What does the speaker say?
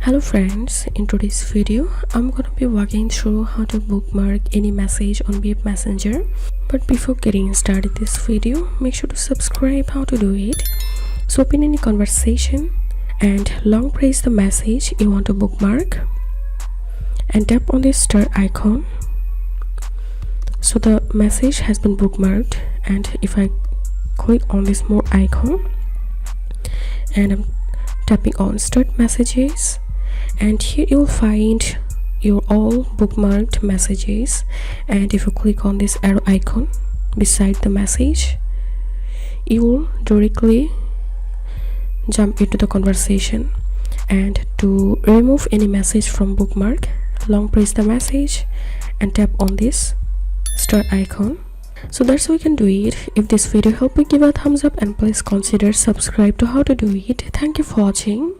Hello friends, in today's video I'm gonna be walking through how to bookmark any message on BiP Messenger. But before getting started this video, make sure to subscribe. How to do it: so open any conversation and long press the message you want to bookmark and tap on this star icon. So the message has been bookmarked, and if I click on this more icon and I'm tapping on start messages, and here you'll find your all bookmarked messages, and if you click on this arrow icon beside the message, you will directly jump into the conversation. And to remove any message from bookmark, long press the message and tap on this star icon. So that's how we can do it. If this video helped you, give a thumbs up and please consider subscribe to how to do it. Thank you for watching.